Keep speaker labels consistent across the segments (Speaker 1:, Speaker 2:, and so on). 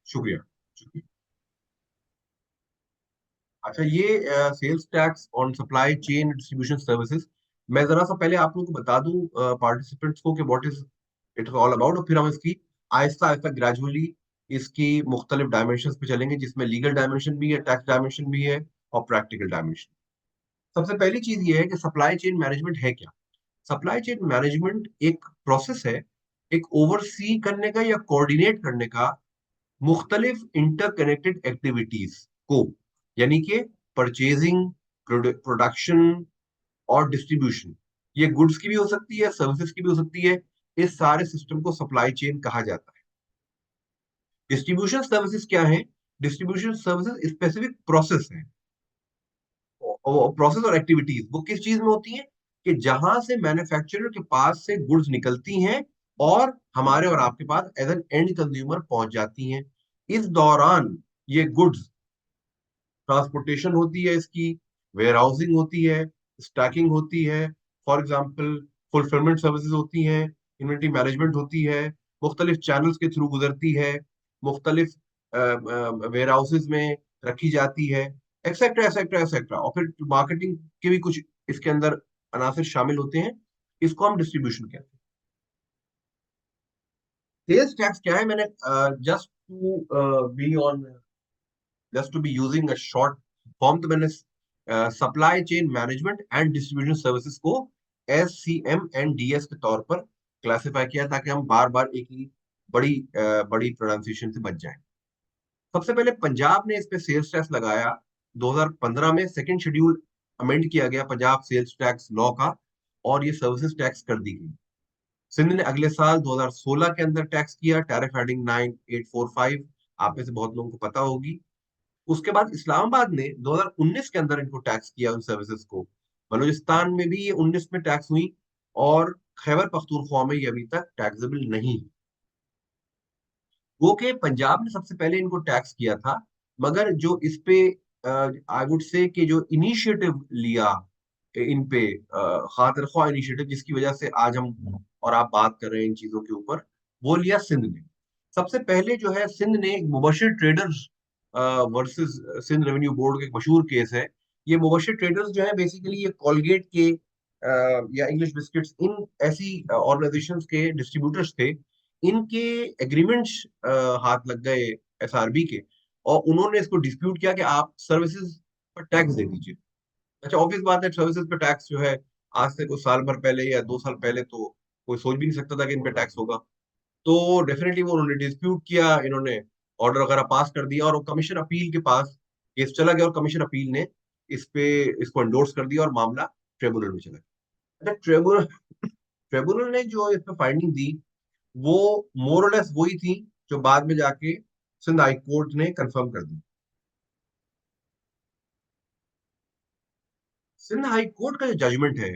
Speaker 1: शुक्रिया, शुक्रिया। अच्छा, ये sales tax on supply chain distribution services, मैं जरा सा पहले आप लोगों को बता दूं पार्टिसिपेंट्स को कि what is it all about, और फिर हम इसकी आहिस्ता आहिस्ता ग्रेजुअली इसकी मुख्तलिफ डायमेंशन पे चलेंगे, जिसमें लीगल डायमेंशन भी है, टैक्स डायमेंशन भी है, और प्रैक्टिकल डायमेंशन। सबसे पहली चीज ये है कि सप्लाई चेन मैनेजमेंट है क्या। सप्लाई चेन मैनेजमेंट एक प्रोसेस है, एक ओवरसी करने का या कोऑर्डिनेट करने का मुख्तलिफ इंटरकनेक्टेड एक्टिविटीज को, यानी कि परचेजिंग, प्रोडक्शन और डिस्ट्रीब्यूशन। ये गुड्स की भी हो सकती है, सर्विसेज की भी हो सकती है। इस सारे सिस्टम को सप्लाई चेन कहा जाता है। डिस्ट्रीब्यूशन सर्विसेज क्या है? डिस्ट्रीब्यूशन सर्विसेज स्पेसिफिक प्रोसेस है, प्रोसेस और एक्टिविटीज वो किस चीज में होती है कि जहां से मैन्युफैक्चरर के पास से गुड्स निकलती हैं और हमारे और आपके पास एज एन एंड कंज्यूमर पहुंच जाती हैं। इस दौरान ये गुड्स ट्रांसपोर्टेशन होती है, इसकी वेयर हाउसिंग होती है, स्टैकिंग होती है, फॉर एग्जाम्पल फुलफिलमेंट सर्विसेज होती हैं, इन्वेंटरी मैनेजमेंट होती है, मुख्तलिफ चैनल्स के थ्रू गुजरती है, मुख्तलिफ वेयर हाउसेज में रखी जाती है, एक्सेट्रा एक्सेट्रा एक्सेट्रा, और फिर मार्केटिंग के भी कुछ इसके अंदर अनासर शामिल होते हैं। इसको हम डिस्ट्रीब्यूशन कहते हैं। सेल्स टैक्स क्या है? मैंने just to be on just to be using a short form, तो मैंने supply chain management and distribution services को SCM&DS के तौर पर क्लासिफाई किया, ताकि हम बार बार एक ही बड़ी प्रोनाउंसिएशन से बच जाएं। सबसे पहले पंजाब ने इस पे सेल्स टैक्स लगाया 2015 में, सेकंड शेड्यूल अमेंड किया गया पंजाब सेल्स टैक्स लॉ का, और ये सर्विसेज टैक्स कर दी गई। सिंध ने अगले साल 2016 के अंदर टैक्स किया, टैरिफ हेडिंग 9845, आप में से बहुत लोगों को पता होगी। उसके बाद इस्लामाबाद ने 2019 के अंदर इनको टैक्स किया, उन सर्विसेज को। बलूचिस्तान में भी ये 19 में टैक्स हुई, और खैबर पख्तूनख्वा में ये अभी तक टैक्सेबल नहीं है। वो कि पंजाब ने सबसे पहले इनको टैक्स किया था, मगर जो इस पे आई वुड से कि जो इनिशिएटिव लिया इन पे, खातिर ख्वाह इनिशिएटिव, जिसकी वजह से आज हम और आप बात कर रहे हैं इन चीजों के ऊपर, वो लिया सिंध ने। सबसे पहले जो है, सिंध ने Mubashir traders versus Sindh revenue board का एक मशहूर केस है। ये मुबशिर ट्रेडर्स जो है बेसिकली ये कॉलगेट के या इंग्लिश बिस्किट्स, इन ऐसी ऑर्गेनाइजेशंस के डिस्ट्रीब्यूटर्स थे। इनके एग्रीमेंट्स हाथ लग गए SRB के, और उन्होंने इसको डिस्प्यूट किया कि आप सर्विसेज पर टैक्स दे दीजिए। अच्छा, ऑब्वियस बात है, सर्विसेज पे टैक्स जो है, आज से कुछ साल भर पहले या 2 साल पहले तो कोई सोच भी नहीं सकता था कि इन पे टैक्स होगा। तो डेफिनेटली वो उन्होंने डिस्प्यूट किया, इन्होंने ऑर्डर वगैरह पास कर दिया, और वो कमीशन अपील के पास केस चला गया, और कमीशन अपील ने इस पे इसको एंडोर्स कर दिया, और मामला ट्रिब्यूनल में चला गया। अच्छा, ट्रिब्यूनल ट्रिब्यूनल ने जो इस पे फाइंडिंग दी, वो मोर और लेस वही थी जो बाद में जाके सिंध हाई कोर्ट ने कंफर्म कर दी। सिंध हाई कोर्ट का जो जजमेंट है,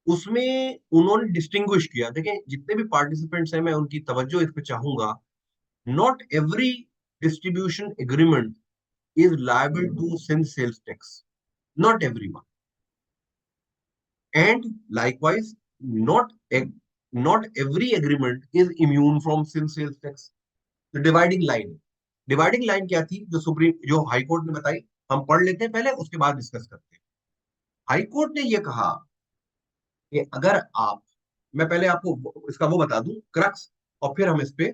Speaker 1: उसमें उन्होंने डिस्टिंग्विश किया। देखें, जितने भी पार्टिसिपेंट्स हैं, मैं उनकी तवज्जो इस पे चाहूंगा। Not every distribution agreement is liable to send sales tax. Not everyone. And likewise, not not every agreement is immune from sales tax. The dividing line. Dividing line क्या थी जो हाई कोर्ट ने बताई, हम पढ़ लेते हैं पहले, उसके बाद डिस्कस करते हैं। हाई कोर्ट ने यह कहा कि अगर आप, मैं पहले आपको इसका वो बता दूं क्रक्स, और फिर हम इस पे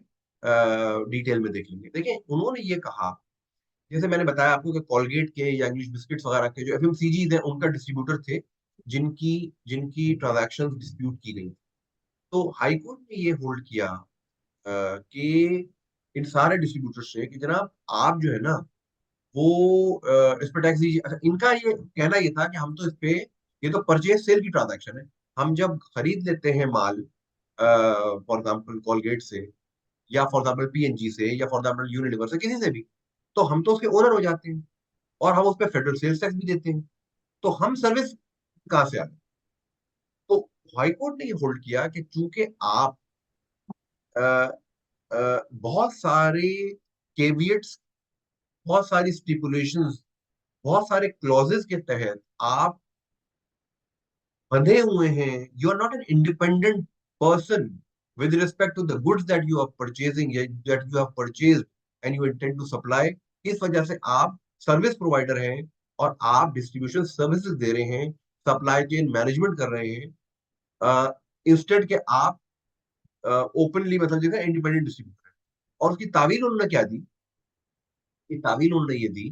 Speaker 1: डिटेल में देख लेंगे। देखिए, उन्होंने ये कहा, जैसे मैंने बताया आपको कि कॉलगेट के या इंग्लिश बिस्किट्स वगैरह के जो FMCG हैं, उनका डिस्ट्रीब्यूटर थे, जिनकी जिनकी ट्रांजैक्शन डिस्प्यूट की गई। तो हाई कोर्ट ने ये होल्ड किया कि इन सारे डिस्ट्रीब्यूटर से कि जनाब, आप जो है ना, वो इस पर टैक्स दीजिए। अच्छा, इनका ये कहना ये था कि हम तो इस पे, ये तो परचेज सेल की ट्रांजैक्शन है, हम जब खरीद लेते हैं माल फॉर एग्जाम्पल कॉलगेट से, या फॉर एग्जाम्पल PNG से, या फॉर एग्जाम्पल यूनिलीवर से, किसी से भी, तो हम तो उसके ओनर हो जाते हैं, और हम उस पर फेडरल सेल्स टैक्स भी देते हैं। तो हम सर्विस कहाँ से आ गए? तो हाई कोर्ट ने ये होल्ड किया कि चूंकि आप अ, बहुत सारे केवियट्स, बहुत सारी स्टिपुलेशंस, बहुत सारे क्लॉजेस के तहत आप बंधे हुए हैं, you are not an independent person with respect to the goods that you are purchasing, that you have purchased and you intend to supply. इस वजह से आप सर्विस प्रोवाइडर हैं और आप डिस्ट्रीब्यूशन सर्विसेज दे रहे हैं, सप्लाई चेन मैनेजमेंट कर रहे हैं, इंस्टेड के आप ओपनली मतलब जैसे इंडिपेंडेंट डिस्ट्रीब्यूटर है। और उसकी तावील उन्होंने क्या दी? कि तावील उन्होंने ये दी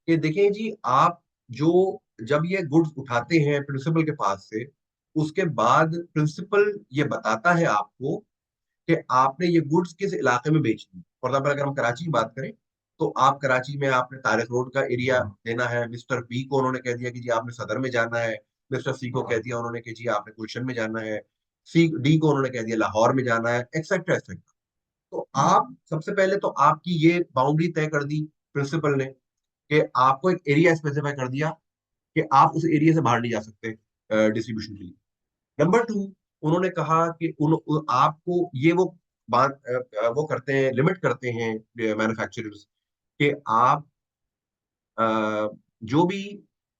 Speaker 1: कि देखिए जी, आप जो जब ये गुड्स उठाते हैं प्रिंसिपल के पास से, उसके बाद प्रिंसिपल ये बताता है आपको कि आपने ये गुड्स किस इलाके में बेचनी है। फॉर एग्जाम्पल अगर हम कराची की बात करें, तो आप कराची में आपने तारिक रोड का एरिया देना है, मिस्टर बी को उन्होंने कह दिया कि जी आपने सदर में जाना है, मिस्टर सी को कह दिया उन्होंने कि जी आपने गुलशन में जाना है, सी डी को उन्होंने कह दिया लाहौर में जाना है, एक्सेट्रा एक्सेट्रा। तो आप सबसे पहले तो आपकी ये बाउंड्री तय कर दी प्रिंसिपल ने कि आपको एक एरिया स्पेसिफाई कर दिया कि आप उस एरिया से बाहर नहीं जा सकते डिस्ट्रीब्यूशन के लिए। नंबर टू, उन्होंने कहा कि आपको ये वो बात वो करते हैं, लिमिट करते हैं मैन्युफैक्चरर्स कि आप अ, जो भी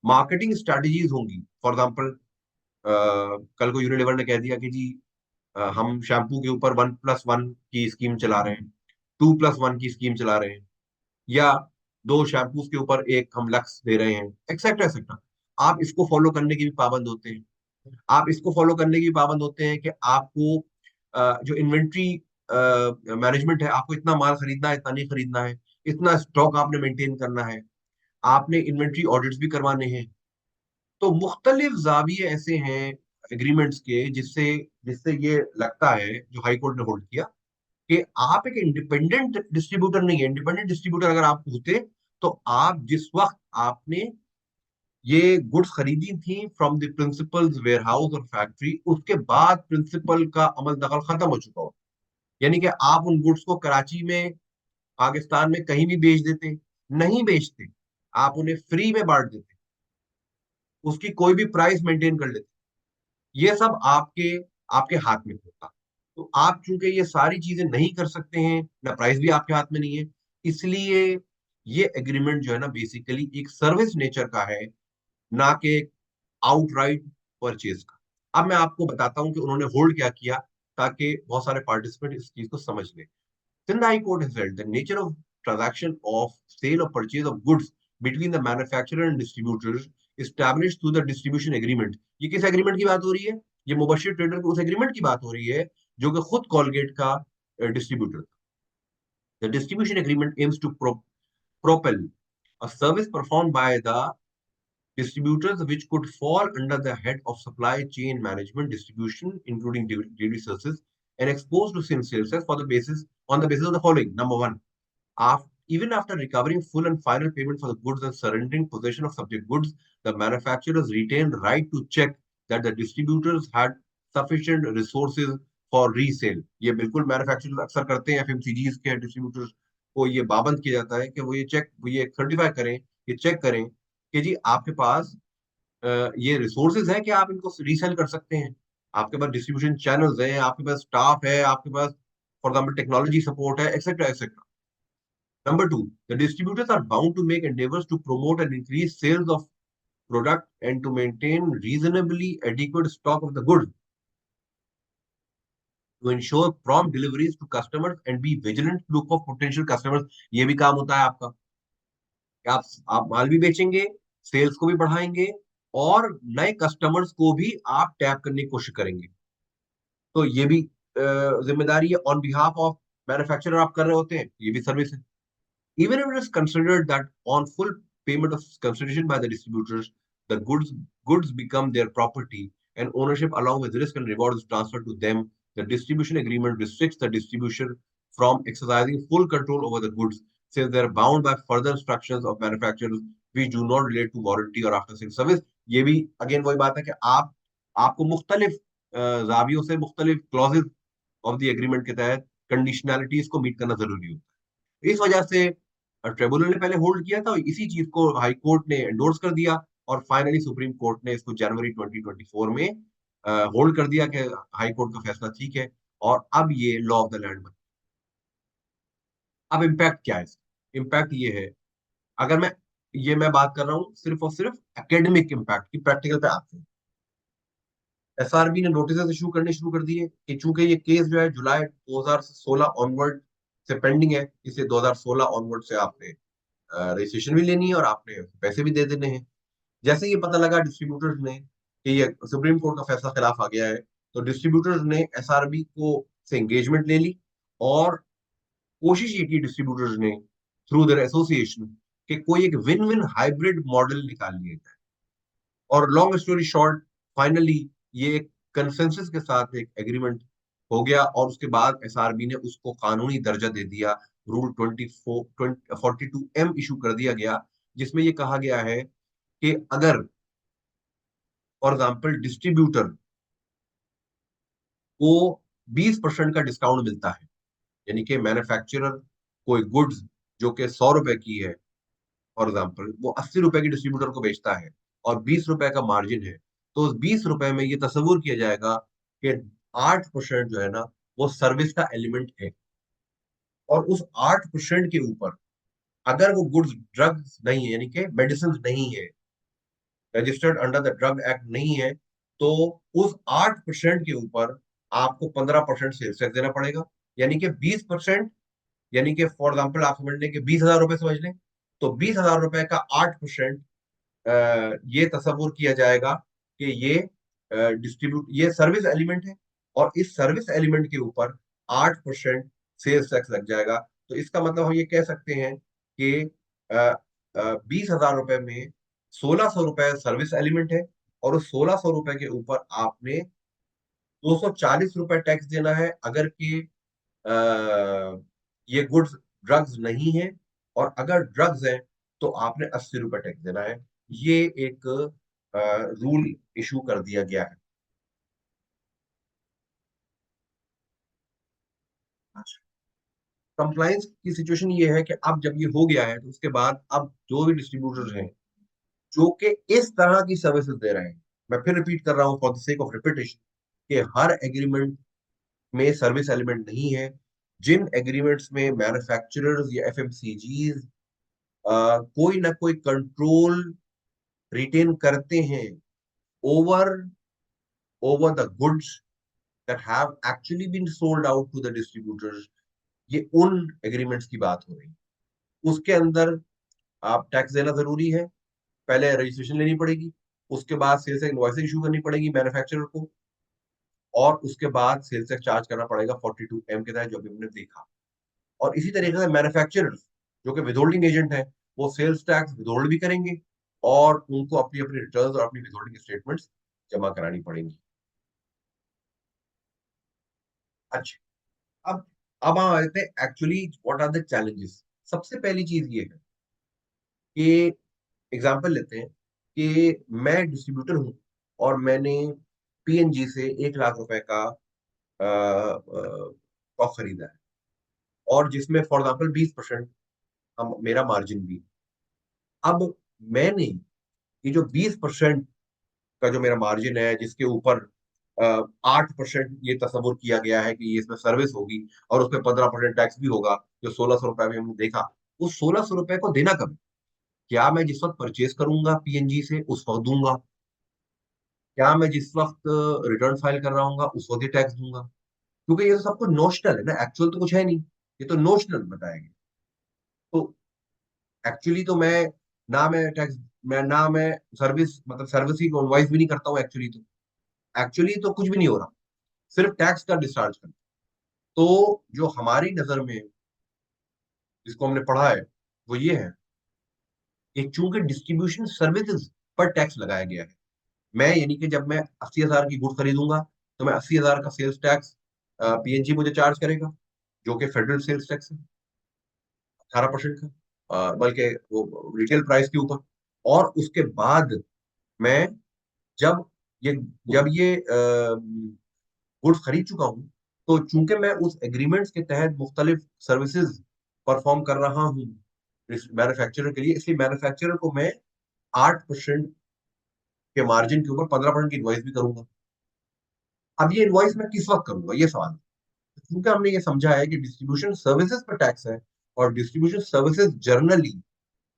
Speaker 1: मार्केटिंग स्ट्रेटजीज होंगी, फॉर एग्जांपल कल को यूनिलीवर ने कह दिया कि जी हम शैम्पू के ऊपर 1+1 की स्कीम चला रहे हैं, 2+1 की स्कीम चला रहे हैं, या दो शैम्पूज के ऊपर एक हम लक्स दे रहे हैं, एक्सेट्रा एक्सेट्रा। आप इसको फॉलो करने की भी पाबंद होते हैं। आप इसको फॉलो करने की भी पाबंद होते हैं कि आपको जो इन्वेंट्री मैनेजमेंट है, आपको इतना माल खरीदना है, इतना नहीं खरीदना है, इतना स्टॉक आपने मेंटेन करना है, आपने इन्वेंट्री ऑडिट्स भी करवाने हैं। तो मुख्तलिफ जाविये ऐसे हैं एग्रीमेंट्स के जिससे जिससे ये लगता है, जो हाई कोर्ट ने होल्ड किया, कि आप एक इंडिपेंडेंट डिस्ट्रीब्यूटर नहीं है। इंडिपेंडेंट डिस्ट्रीब्यूटर अगर आप होते, तो आप जिस वक्त आपने ये गुड्स खरीदी थी from the principal's warehouse और फैक्ट्री, उसके बाद प्रिंसिपल का अमल दखल खत्म हो चुका हो। यानी कि आप उन गुड्स को कराची में, पाकिस्तान में कहीं भी बेच देते, नहीं बेचते, आप उन्हें फ्री में बांट देते, उसकी कोई भी प्राइस मेंटेन कर लेते, ये सब आपके आपके हाथ में होता। तो आप चूंकि ये सारी चीजें नहीं कर सकते हैं, ना प्राइस भी आपके हाथ में नहीं है, इसलिए ये एग्रीमेंट जो है ना, बेसिकली एक सर्विस नेचर का है, ना कि आउटराइट परचेज का। अब मैं आपको बताता हूं कि उन्होंने होल्ड क्या किया, ताकि बहुत सारे पार्टिसिपेंट इस चीज को समझ लें। Then the High Court has held the nature of transaction of sale or purchase of goods between the manufacturer and distributors established through the distribution agreement। ये किस एग्रीमेंट की बात हो रही है? ये मुबशिर ट्रेडर के उस एग्रीमेंट की बात हो रही है जो कि खुद कॉलगेट का distributor. The distribution agreement aims to propel a service performed by the distributors which could fall under the head of supply chain management distribution, including duty services, and exposed to sales for the basis on the basis of the following. Number one, even after recovering full and final payment for the goods and surrendering possession of subject goods, the manufacturers retain right to check that the distributors had sufficient resources for resale। ये बिल्कुल manufacturers अक्सर करते हैं, FMCGs के distributors को ये पाबंद किया जाता है कि वो ये सर्टिफाई करें, ये चेक करें कि जी आपके पास ये रिसोर्सेज है कि आप इनको रीसेल कर सकते हैं, आपके पास डिस्ट्रीब्यूशन चैनल्स हैं, आपके पास स्टाफ है, आपके पास फॉर एग्जाम्पल टेक्नोलॉजी सपोर्ट है, etcetera etcetera. Number two, the distributors are bound to make endeavors to promote and increase sales of product and to maintain reasonably adequate stock of the goods to ensure prompt deliveries to customers and be vigilant to look for potential customers। ये भी काम होता है आपका कि आप माल भी बेचेंगे, सेल्स को भी बढ़ाएंगे, और नए कस्टमर्स को भी आप टैप करने की कोशिश करेंगे। तो ये भी जिम्मेदारी है ऑन बिहाफ ऑफ मैन्युफैक्चरर, आप कर रहे होते हैं, ये भी सर्विस है। Even if it is considered that on full payment of consideration by the distributors, the goods become their property and ownership along with risk and reward is transferred to them, the distribution agreement restricts the distribution from exercising full control over the goods, since they are bound by further instructions of manufacturers which do not relate to warranty or after sales service। ये भी again वही बात है कि आपको मुख्तलिफ जावियों से मुख्तलिफ क्लॉजेज ऑफ द एग्रीमेंट के तहत कंडीशनैलिटीज को मीट करना जरूरी होता है। इस वजह से ट्रिब्यूनल ने पहले होल्ड किया था, और इसी चीज को हाई कोर्ट ने एंडोर्स कर दिया, और फाइनली सुप्रीम कोर्ट ने इसको जनवरी 2024 में होल्ड कर दिया कि हाई कोर्ट का फैसला ठीक है, और अब ये लॉ ऑफ द लैंड बन। अब इम्पैक्ट क्या है? इम्पैक्ट ये है, अगर मैं बात कर रहा हूँ सिर्फ और सिर्फ एकेडमिक इम्पैक्ट की, प्रैक्टिकल पे आते हैं। एसआरबी ने नोटिस इशू करने शुरू कर दिए कि चूंकि ये केस जो है जुलाई 2016 ऑनवर्ड से पेंडिंग है, इसे 2016 ऑनवर्ड से आपने रजिस्ट्रेशन भी लेनी है और आपने पैसे भी दे देने हैं। जैसे ये पता लगा डिस्ट्रीब्यूटर्स ने कि ये सुप्रीम कोर्ट का फैसला खिलाफ आ गया है, तो डिस्ट्रीब्यूटर्स ने एसआरबी को से एंगेजमेंट ले ली और कोशिश ये की डिस्ट्रीब्यूटर्स ने थ्रू देयर एसोसिएशन कि कोई एक विन विन हाइब्रिड मॉडल निकाल लिया जाए। और लॉन्ग स्टोरी शॉर्ट, फाइनली ये एक कंसेंसस के साथ एक एग्रीमेंट हो गया और उसके बाद एसआरबी ने उसको कानूनी दर्जा दे दिया। रूल 42M इशू कर दिया गया, जिसमें ये कहा गया है कि अगर फॉर एग्जाम्पल डिस्ट्रीब्यूटर को 20% का डिस्काउंट मिलता है, यानी कि मैन्युफैक्चरर कोई गुड्स जो कि 100 रुपए की है, फॉर एग्जाम्पल वो 80 रुपए की डिस्ट्रीब्यूटर को बेचता है और 20 रुपए का मार्जिन है, तो उस 20 रुपए में ये तस्वुर किया जाएगा कि 8% जो है ना वो सर्विस का एलिमेंट है। और उस 8% के ऊपर अगर वो गुड्स ड्रग्स नहीं है, यानी कि मेडिसिन नहीं है, registered under the drug act नहीं है, तो उस 8% के ऊपर आपको 15% सेल्स टैक्स देना पड़ेगा। यानी कि 20%, यानी कि फॉर एग्जाम्पल आप समझ लें कि 20,000 रुपए समझ लें, तो 20,000 रुपए का 8% ये तस्वुर किया जाएगा कि ये डिस्ट्रीब्यूट ये सर्विस एलिमेंट है और इस सर्विस एलिमेंट के ऊपर 8% सेल्स टैक्स लग जाएगा। तो इसका मतलब हम ये कह सकते हैं कि 20,000 रुपए में 1,600 रुपए सर्विस एलिमेंट है और उस 1,600 रुपए के ऊपर आपने 240 रुपए टैक्स देना है अगर कि ये गुड्स ड्रग्स नहीं है, और अगर ड्रग्स है तो आपने 80 रुपए टैक्स देना है। ये एक रूल इशू कर दिया गया है। कंप्लायंस की सिचुएशन ये है कि अब जब ये हो गया है तो उसके बाद अब जो भी डिस्ट्रीब्यूटर्स हैं जो कि इस तरह की सर्विसेज दे रहे हैं, मैं फिर रिपीट कर रहा हूँ for the sake of repetition, कि हर एग्रीमेंट में सर्विस एलिमेंट नहीं है। जिन एग्रीमेंट्स में मैन्युफैक्चरर्स या एफएमसीजीज कोई ना कोई कंट्रोल रिटेन करते हैं over over the goods that have actually been sold out to the distributors, ये उन एग्रीमेंट्स की बात हो रही है। उसके अंदर आप टैक्स देना जरूरी है, पहले रजिस्ट्रेशन लेनी पड़ेगी, उसके बाद सेल्स इनवॉइस इशू करनी पड़ेगी मैन्युफैक्चरर को, और उसके बाद सेल्स टैक्स चार्ज करना पड़ेगा 42M के तहत, जो भी हमने देखा। और इसी तरीके से मैन्युफैक्चरर्स जो कि विदहोल्डिंग एजेंट है, वो सेल्स टैक्स विदहोल्ड भी करेंगे और उनको अपनी अपनी रिटर्न्स और अपनी विदहोल्डिंग स्टेटमेंट्स जमा करानी पड़ेंगी। अच्छा, अब हम आ जाते हैं actually what are the challenges. सबसे पहली चीज ये है कि एग्जांपल लेते हैं कि मैं डिस्ट्रीब्यूटर हूं और मैंने पीएनजी से 1 लाख रुपए का स्टॉक खरीदा है, और जिसमें फॉर एग्जाम्पल 20% हम मेरा मार्जिन भी। अब मैंने ये जो 20% का जो मेरा मार्जिन है, जिसके ऊपर 8% ये तस्वुर किया गया है कि ये इसमें सर्विस होगी और उसमें 15% टैक्स भी होगा, जो 1,600 रुपए में हमने देखा, उस 1,600 रुपए को देना कब? क्या मैं जिस वक्त परचेज करूंगा पीएनजी से उस वक्त दूंगा? क्या मैं जिस वक्त रिटर्न फाइल कर रहा हूँ उस वक्त ही टैक्स दूंगा? क्योंकि ये तो सब कुछ नोशनल है ना, एक्चुअल तो कुछ है नहीं, ये तो नोशनल बताया गया। तो एक्चुअली तो मैं टैक्स ना मैं सर्विस मतलब सर्विस की इनवॉइस भी नहीं करता हूँ एक्चुअली तो कुछ भी नहीं हो रहा, सिर्फ टैक्स का डिस्चार्ज करना। तो जो हमारी नजर में जिसको हमने पढ़ा है वो ये है कि चूंकि डिस्ट्रीब्यूशन सर्विसेज पर टैक्स लगाया गया है, मैं यानी कि जब मैं 80,000 की गुड खरीदूंगा तो मैं 80,000 का सेल्स टैक्स पीएनजी मुझे चार्ज करेगा, जो कि फेडरल सेल्स टैक्स है 18% का, बल्कि वो रिटेल प्राइस के ऊपर। और उसके बाद मैं जब ये जब ये गुड्स खरीद चुका हूं, तो चूंकि मैं उस एग्रीमेंट्स के तहत मुख्तलिफ सर्विसेज परफॉर्म कर रहा हूँ मैन्युफैक्चरर के लिए, इसलिए मैन्युफैक्चरर को मैं 8% के मार्जिन के ऊपर 15% की इनवॉइस भी करूंगा। अब ये इनवॉइस मैं किस वक्त करूंगा, ये सवाल है। क्योंकि हमने ये समझा है कि डिस्ट्रीब्यूशन सर्विसेज पर टैक्स है, और डिस्ट्रीब्यूशन सर्विसेज जर्नली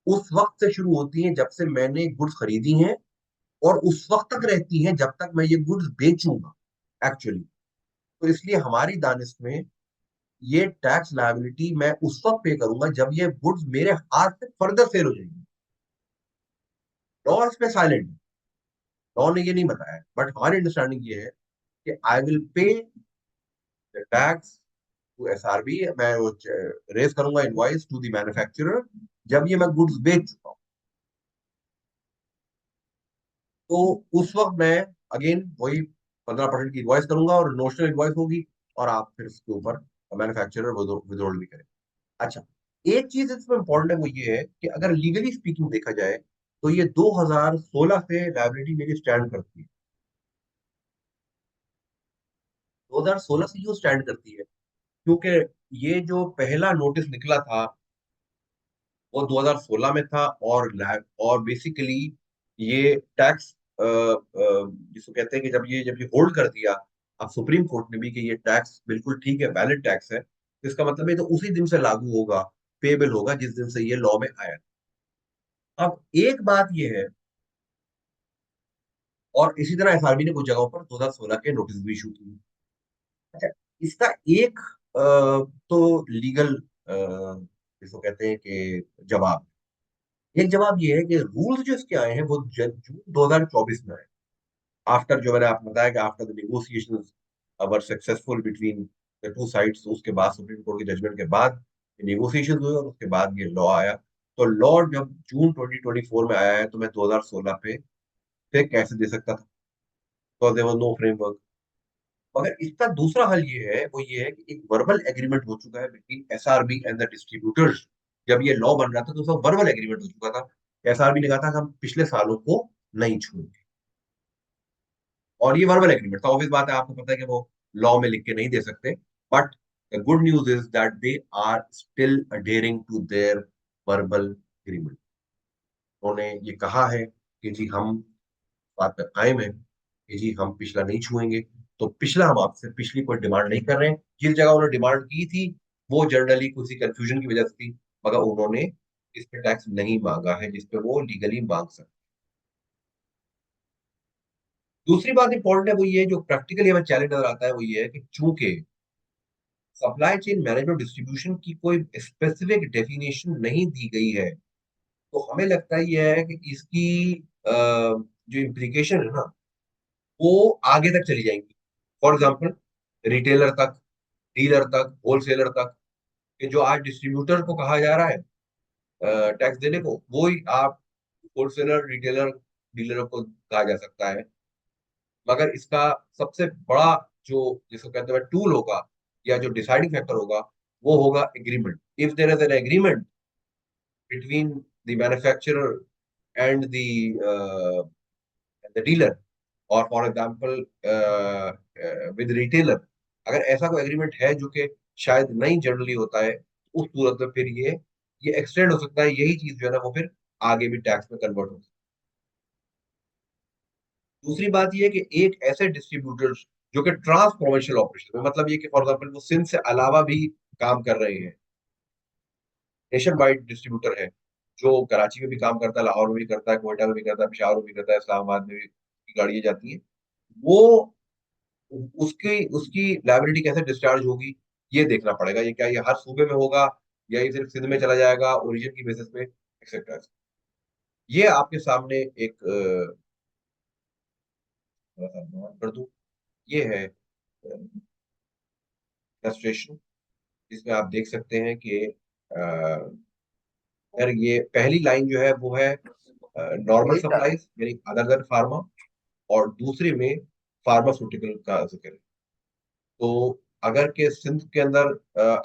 Speaker 1: उस वक्त से शुरू होती हैं जब से मैंने गुड्स खरीदी हैं और उस वक्त तक रहती हैं जब तक मैं ये गुड्स बेचूंगा एक्चुअली। तो इसलिए हमारी दानिश में ये टैक्स लायबिलिटी मैं उस वक्त पे करूंगा जब ये गुड्स मेरे हाथ से फर्दर सेल हो जाएंगी। लॉ इस पे साइलेंट है, लॉ ने ये नहीं बताया, बट हमारी अंडरस्टैंडिंग ये है कि I will pay the tax to SRB, मैं वो रेस करूंगा इनवॉइस टू द मैन्युफैक्चरर जब ये मैं गुड्स बेच चुका हूं। तो उस वक्त मैं अगेन वही 15% की इनवॉइस करूंगा और नोशनल इनवॉइस होगी, और आप फिर उसके ऊपर मैन्युफैक्चरर विड्रॉल भी करें। अच्छा, एक चीज इसमें इंपॉर्टेंट है, वो ये है कि अगर लीगली स्पीकिंग देखा जाए तो ये 2016 से लाइबिलिटी मेरी स्टैंड करती है। 2016 से क्यों स्टैंड करती है? क्योंकि ये जो पहला नोटिस निकला था वो 2016 में था, और बेसिकली ये टैक्स जिसको कहते हैं कि जब ये होल्ड कर दिया अब सुप्रीम कोर्ट ने भी कि ये टैक्स बिल्कुल ठीक है, वैलिड टैक्स है, तो इसका मतलब ये तो उसी दिन से लागू होगा, पेबल होगा जिस दिन से ये लॉ में आया। अब एक बात ये है, और इसी तरह एसआरबी ने कुछ जगहों पर 2016 के नोटिस भी इशू किए। अच्छा, इसका एक तो लीगल जिसको कहते हैं कि जवाब, एक जवाब ये है कि रूल्स जो इसके आए हैं वो जून 2024 में आए, आफ्टर जो मैंने आपको बताया कि after the negotiations were successful between the two sides, उसके बाद सुप्रीम कोर्ट के जजमेंट के बाद नेगोशिएशन हुए और उसके बाद ये लॉ आया। तो लॉ जब जून 2024 में आया है तो मैं 2016 पे कैसे दे सकता था, तो देयर वाज नो फ्रेमवर्क। मगर इसका दूसरा हल ये है, वो ये है कि एक वर्बल एग्रीमेंट हो चुका है between SRB and the distributors. जब ये लॉ बन रहा था तो उसका वर्बल एग्रीमेंट हो चुका था। एसआरबी ने कहा था कि हम पिछले सालों को नहीं छूएंगे, और ये वर्बल एग्रीमेंट था। ऑब्वियस बात है, आपको पता है कि वो लॉ में लिख के नहीं दे सकते, but the good news is that they are still adhering to their verbal agreement. उन्होंने ये कहा है कि जी हम बात पर कायम है कि जी हम पिछला नहीं छुएंगे। तो पिछला हम आपसे पिछली कोई डिमांड नहीं कर रहे हैं। जिस जगह उन्होंने डिमांड की थी वो जनरली किसी कंफ्यूजन की वजह से थी, मगर उन्होंने इस पे टैक्स नहीं मांगा है जिस पे वो लीगली मांग सकते। दूसरी बात इंपॉर्टेंट है, वो ये है जो प्रैक्टिकली हमें चैलेंज नजर आता है, वो ये है कि चूंकि सप्लाई चेन मैनेजमेंट डिस्ट्रीब्यूशन की कोई स्पेसिफिक डेफिनेशन नहीं दी गई है, तो हमें लगता है यह है कि इसकी जो इम्प्लीकेशन है ना वो आगे तक चली जाएंगी। फॉर एग्जाम्पल, रिटेलर तक, डीलर तक, होलसेलर तक, कि जो आज डिस्ट्रीब्यूटर को कहा जा रहा है टैक्स देने को, वो ही आप होलसेलर, रिटेलर, डीलर को कहा जा सकता है। मगर इसका सबसे बड़ा जो जिसको कहते हैं टूल होगा या जो डिसाइडिंग फैक्टर होगा वो होगा agreement. If there is an agreement between the manufacturer and the dealer, और फॉर एग्जांपल विद रिटेलर, अगर ऐसा कोई एग्रीमेंट है जो कि शायद नहीं जनरली होता है, उस सूरत में फिर ये एक्सटेंड हो सकता है, यही चीज जो है ना वो फिर आगे भी टैक्स में कन्वर्ट हो सकती है। दूसरी बात ये है कि एक ऐसे डिस्ट्रीब्यूटर जो कि ट्रांस प्रोविंशियल ऑपरेशन में, मतलब ये कि फॉर एग्जांपल वो सिंध से अलावा भी काम कर रहे हैं, नेशन वाइड डिस्ट्रीब्यूटर है, जो कराची में भी काम करता है, लाहौर में भी करता है, कोयटा में भी करता है, पेशावर में भी करता है, इस्लामाबाद में भी गाड़ियां जाती हैं, वो उसकी उसकी लाइबिलिटी कैसे डिस्चार्ज होगी ये देखना पड़ेगा। ये क्या ये हर सूबे में होगा या ये सिर्फ सिंध में चला जाएगा ओरिजिन की बेसिस पे, एक्सेट्रा। ये आपके सामने एक थोड़ा सा नोट कर दूं, ये है इलस्ट्रेशन, जिसमें आप देख सकते हैं कि अगर ये पहली लाइन जो है वो है नॉर्मल सप्लाईज यानी अदर देन फार्मा, और दूसरी में फार्मास्यूटिकल का जिक्र है। तो अगर के सिंध के अंदर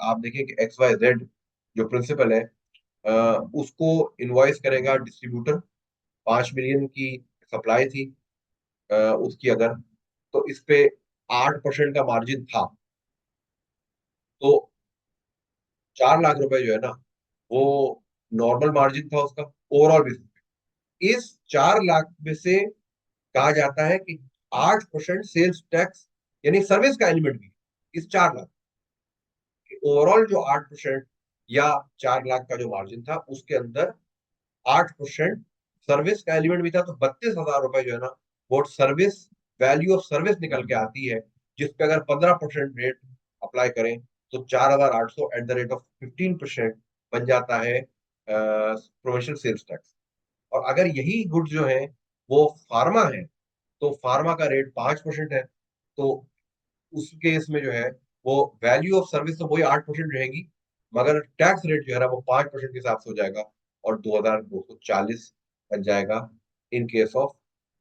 Speaker 1: आप देखिए कि एक्स वाई जेड जो प्रिंसिपल है, अ, उसको इनवॉइस करेगा डिस्ट्रीब्यूटर, 5 मिलियन की सप्लाई थी उसकी, अगर तो इस पे 8% का मार्जिन था, तो 4 लाख रुपए जो है ना वो नॉर्मल मार्जिन था उसका ओवरऑल बेसिस पे। इस 4 लाख में से कहा जाता है कि 8% सेल्स टैक्स यानी सर्विस का एलिमेंट भी इस 4 लाख, ओवरऑल जो 8% या 4 लाख का जो मार्जिन था उसके अंदर 8% सर्विस का एलिमेंट भी था, तो 32,000 रुपए जो है ना, वो सर्विस, वैल्यू ऑफ सर्विस निकल के आती है, जिसपे अगर 15% रेट अप्लाई करें तो 4,800 एट द रेट ऑफ 15% बन जाता है प्रोविंशियल सेल्स टैक्स। और अगर यही गुड्स जो है वो फार्मा है, तो फार्मा का रेट 5% है, तो उस केस में जो है वो वैल्यू ऑफ सर्विस तो वही 8% रहेगी, मगर टैक्स रेट जो है ना वो 5% के हिसाब से हो जाएगा, और 2,240 बन जाएगा in case of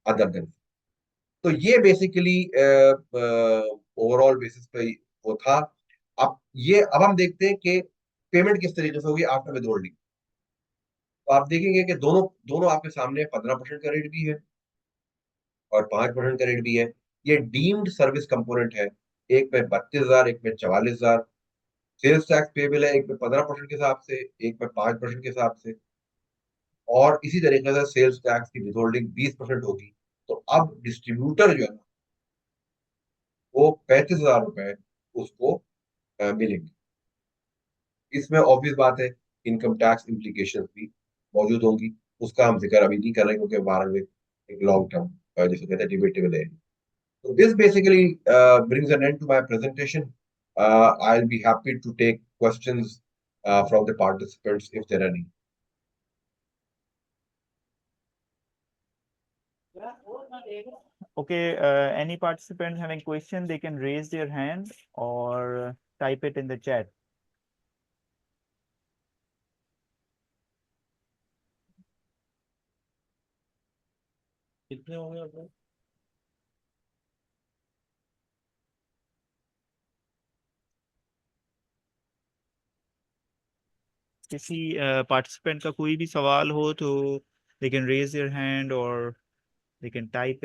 Speaker 1: other than. तो ये बेसिकली ओवरऑल बेसिस पे वो था। अब हम देखते हैं कि पेमेंट किस तरीके से होगी आफ्टर विद होल्डिंग। तो आप देखेंगे कि दोनों दोनों आपके सामने 15% का रेट भी है और 5% का रेट भी है। ये डीम्ड सर्विस कंपोनेंट है, एक में 32,000, एक में 44,000। सेल्स टैक्स पेबल है, एक में 15% के हिसाब से, एक में 5% के हिसाब से। और इसी तरीके से सेल्स टैक्स की विथहोल्डिंग 20% होगी। तो अब डिस्ट्रीब्यूटर जो है ना, वो 35,000 रुपए उसको मिलेंगे। इसमें ऑब्वियस बात है, इनकम टैक्स इम्प्लीकेशन भी मौजूद होंगी, उसका हम जिक्र अभी नहीं कर रहे क्योंकि हमारा एक लॉन्ग टर्म, जिसे कहते हैं, डिबेटेबल है। So this basically brings an end to my presentation. I'll be happy to take questions from the participants if there are any.
Speaker 2: Okay, any participant having question, they can raise their hand or type it in the chat. कितने हो गए अपने? किसी participant का कोई भी सवाल हो तो they can raise their hand or they can type in